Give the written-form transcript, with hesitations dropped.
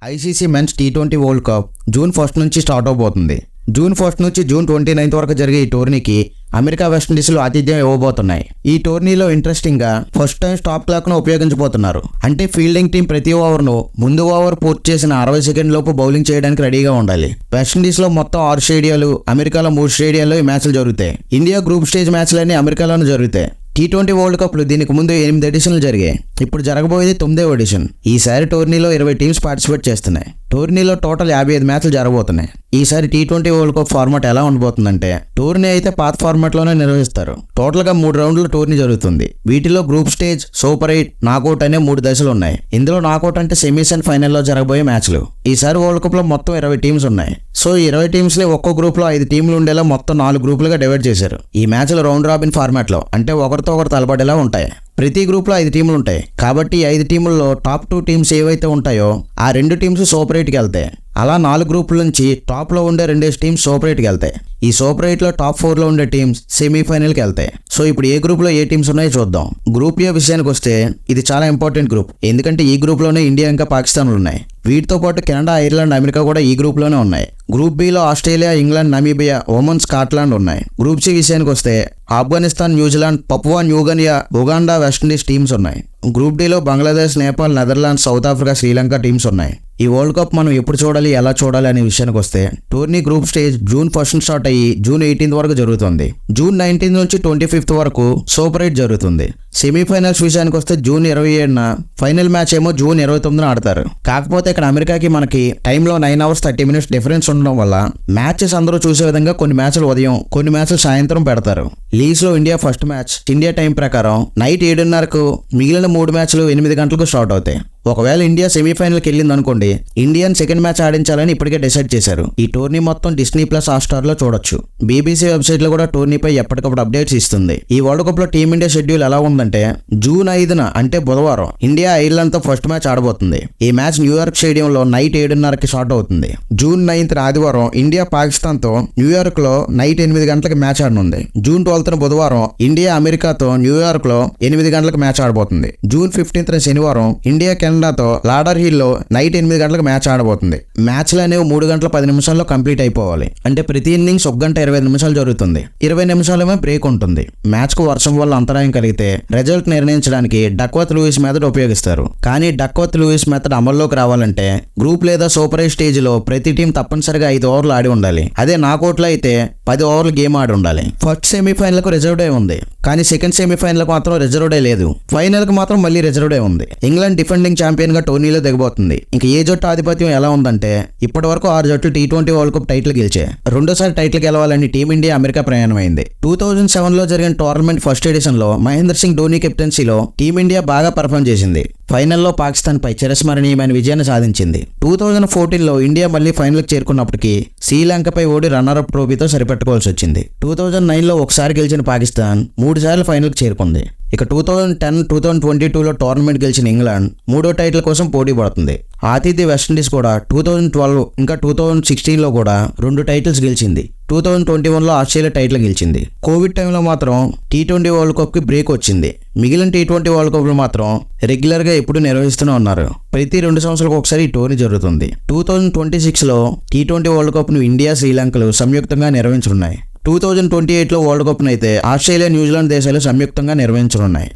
ICC men's టీ20 world cup June 1 నుంచి start అవబోతుంది. జూన్ 1 నుంచి జూన్ 29 వరకు జరిగే ఈ టోర్నీకి అమెరికా వెస్టిండీస్లు ఆతిథ్యం ఇవ్వబోతున్నాయి. ఈ టోర్నీలో ఇంట్రెస్టింగ్గా ఫస్ట్ టైం స్టాప్ క్లాక్ను ఉపయోగించబోతున్నారు. అంటే ఫీల్డింగ్ టీం ప్రతి ఓవర్ను ముందు ఓవర్ పూర్తి చేసిన 60 సెకండ్ లోపు బౌలింగ్ చేయడానికి రెడీగా ఉండాలి. వెస్టిండీస్లో మొత్తం 6 స్టేడియాలు, అమెరికాలో 3 స్టేడియాల్లో ఈ మ్యాచ్లు జరుగుతాయి. ఇండియా గ్రూప్ స్టేజ్ మ్యాచ్లన్నీ అమెరికాలోనే జరుగుతాయి. టీ20 వరల్డ్ కప్లు దీనికి ముందు 8 ఎడిషన్లు జరిగాయి. ఇప్పుడు జరగబోయేది 9వ ఎడిషన్. ఈసారి టోర్నీలో 20 టీమ్స్ పార్టిసిపేట్ చేస్తున్నాయి. టోర్నీలో టోటల్ 55 మ్యాచ్లు జరగబోతున్నాయి. ఈసారి టీ20 వరల్డ్ కప్ ఫార్మాట్ ఎలా ఉండబోతుందంటే, టోర్నీ అయితే పాత ఫార్మాట్లోనే నిర్వహిస్తారు. టోటల్గా 3 రౌండ్ల టోర్నీ జరుగుతుంది. వీటిలో గ్రూప్ స్టేజ్, సూపర్ 8, నాకౌట్ అనే 3 దశలు ఉన్నాయి. ఇందులో నాకౌట్ అంటే సెమీస్ అండ్ ఫైనల్లో జరగబోయే మ్యాచ్లు. ఈసారి వరల్డ్ కప్లో మొత్తం 20 టీమ్స్ ఉన్నాయి. సో ఈ 20 టీమ్స్ని ఒక్కో గ్రూప్లో 5 టీంలు ఉండేలా మొత్తం 4 గ్రూపులుగా డివైడ్ చేశారు. ఈ మ్యాచ్లు రౌండ్ రాబిన్ ఫార్మాట్లో, అంటే ఒకరితో ఒకరు తలపడేలా ఉంటాయి. ప్రతి గ్రూప్లో 5 టీములు ఉంటాయి. కాబట్టి 5 టీముల్లో టాప్ 2 టీమ్స్ ఏవైతే ఉంటాయో ఆ 2 టీమ్స్ సూపర్ 8కి వెళ్తాయి. అలా 4 గ్రూపుల నుంచి టాప్లో ఉండే 2 టీమ్స్ సూపర్ 8కి వెళ్తాయి. ఈ సూపర్ 8లో టాప్ 4లో ఉండే టీమ్స్ సెమీఫైనల్కి వెళ్తాయి. సో ఇప్పుడు ఏ గ్రూప్లో ఏ టీమ్స్ ఉన్నాయో చూద్దాం. గ్రూప్ ఏ విషయానికి వస్తే ఇది చాలా ఇంపార్టెంట్ గ్రూప్. ఎందుకంటే ఈ గ్రూప్లోనే ఇండియా ఇంకా పాకిస్తాన్లు ఉన్నాయి. వీటితో పాటు కెనడా, ఐర్లాండ్, అమెరికా కూడా ఈ గ్రూప్లోనే ఉన్నాయి. Group below Australia, England, Namibia, Oman, Scotland ఉన్నాయి. గ్రూప్ సి విషయానికి వస్తే Afghanistan, New Zealand, Papua New Guinea, Uganda, West Indies teams ఉన్నాయి. Group డిలో Bangladesh, Nepal, Netherlands, south Africa, Sri Lanka teams ఉన్నాయి. ఈ వరల్డ్ కప్ మనం ఎప్పుడు చూడాలి, ఎలా చూడాలి అనే విషయానికి వస్తే, tourney group stage June 1 start అయ్యి జూన్ 18 వరకు జరుగుతుంది. జూన్ 19 నుంచి 25 వరకు సూపర్ 8 జరుగుతుంది. సెమీఫైనల్స్ విషయానికి వస్తే జూన్ 27న, ఫైనల్ మ్యాచ్ ఏమో జూన్ 29న ఆడతారు. కాకపోతే ఇక్కడ అమెరికాకి మనకి టైంలో 9 hours 30 minutes డిఫరెన్స్ ఉండడం వల్ల మ్యాచెస్ అందరూ చూసే విధంగా కొన్ని మ్యాచ్లు ఉదయం, కొన్ని మ్యాచ్లు సాయంత్రం పెడతారు. లీగ్స్లో India first match India time ప్రకారం నైట్ 7:30కు, మిగిలిన 3 మ్యాచ్లు 8 గంటలకు స్టార్ట్ అవుతాయి. ఒకవేళ ఇండియా సెమీఫైనల్కి వెళ్ళింది అనుకోండి, ఇండియన్ సెకండ్ మ్యాచ్ ఆడించాలని ఇప్పటికే డిసైడ్ చేశారు. ఈ టోర్నీ మొత్తం డిస్నీ ప్లస్ హాట్‌స్టార్లో చూడొచ్చు. బీబీసీ వెబ్సైట్లో కూడా టోర్నీపై ఎప్పటికప్పుడు అప్డేట్స్ ఇస్తుంది. ఈ వరల్డ్ కప్లో టీమిండియా షెడ్యూల్ ఎలా ఉందంటే, జూన్ 5న అంటే బుధవారం ఇండియా ఐర్లాండ్తో ఫస్ట్ మ్యాచ్ ఆడబోతుంది. ఈ మ్యాచ్ న్యూయార్క్ స్టేడియంలో నైట్ 7:30కి స్టార్ట్ అవుతుంది. జూన్ 9న ఆదివారం ఇండియా పాకిస్తాన్తో న్యూయార్క్లో నైట్ 8 గంటలకు మ్యాచ్ ఆడనుంది. జూన్ 12న బుధవారం ఇండియా అమెరికాతో న్యూయార్క్లో 8 గంటలకు మ్యాచ్ ఆడబోతుంది. జూన్ 15న శనివారం ఇండియా కెనడాతో లాడర్ హిల్లో నైట్ 8 గంటలకు మ్యాచ్ ఆడబోతుంది. మ్యాచ్లు అనేవి 3 గంటల 10 నిమిషాల్లో కంప్లీట్ అయిపోవాలి. అంటే ప్రతి ఇన్నింగ్స్ 1 గంట 25 నిమిషాలు జరుగుతుంది. 20 నిమిషాలేమో బ్రేక్ ఉంటుంది. మ్యాచ్కు వర్షం వల్ల అంతరాయం కలిగితే రిజల్ట్ నిర్ణయించడానికి డక్వర్త్ లూయిస్ మెథడ్ ఉపయోగిస్తారు. కానీ డక్వర్త్ లూయిస్ మెథడ్ అమల్లోకి రావాలంటే గ్రూప్ లేదా సూపర్ 8 స్టేజ్లో ప్రతి టీం తప్పనిసరిగా 5 ఓవర్లు ఆడి ఉండాలి. అదే నాకౌట్లో అయితే 10 ఓవర్లు గేమ్ ఆడి ఉండాలి. ఫస్ట్ సెమీఫైనల్కు రిజర్వ్ డే ఉంది, కానీ సెకండ్ సెమీఫైనల్కు మాత్రం రిజర్వ్ డే లేదు. ఫైనల్కి మాత్రం మళ్ళీ రిజర్వ్ డే ఉంది. ఇంగ్లాండ్ డిఫెండింగ్ ఛాంపియన్ గా టోర్నీలో దిగబోతుంది. ఇంకా ఏ జట్టు ఆధిపత్యం ఎలా ఉందంటే, ఇప్పటి వరకు 6 జట్లు టీ20 వరల్డ్ కప్ టైటిల్ గెలిచాయి. రెండోసారి టైటిల్ గెలవాలని టీమిండియా అమెరికా ప్రయాణమైంది. 2007లో జరిగిన టోర్నమెంట్ ఫస్ట్ ఎడిషన్ లో మహేంద్ర సింగ్ ధోని కెప్టెన్సీలో టీమిండియా బాగా పర్ఫామ్ చేసింది. ఫైనల్లో పాకిస్తాన్ పై చిరస్మరణీయమైన విజయాన్ని సాధించింది. 2014లో ఇండియా మళ్ళీ ఫైనల్కి చేరుకున్నప్పటికీ శ్రీలంకపై ఓడి రన్నరప్ ట్రోఫీతో సరిపెట్టుకోవాల్సి వచ్చింది. 2009లో ఒకసారి గెలిచిన పాకిస్తాన్ 3 సార్లు ఫైనల్కి చేరుకుంది. ఇక 2010, 2022లో టోర్నమెంట్ గెలిచిన ఇంగ్లాండ్ 3వ టైటిల్ కోసం పోటీ పడుతుంది. ఆతిథ్య వెస్టిండీస్ కూడా 2012 ఇంకా 2016లో కూడా 2 టైటిల్స్ గెలిచింది. 2021లో ఆస్ట్రేలియా టైటిల్ గెలిచింది. కోవిడ్ టైంలో మాత్రం టీ20 వరల్డ్ కప్కి బ్రేక్ వచ్చింది. మిగిలిన టీ20 వరల్డ్ కప్లు మాత్రం రెగ్యులర్గా ఎప్పుడు నిర్వహిస్తూనే ఉన్నారు. ప్రతి 2 సంవత్సరాలకు ఒకసారి ఈ టోర్నీ జరుగుతుంది. 2026లో టీ20 వరల్డ్ కప్ను ఇండియా, శ్రీలంకలు సంయుక్తంగా నిర్వహించనున్నాయి. 2028లో వరల్డ్ కప్ను అయితే ఆస్ట్రేలియా, న్యూజిలాండ్ దేశాలు సంయుక్తంగా నిర్వహించనున్నాయి.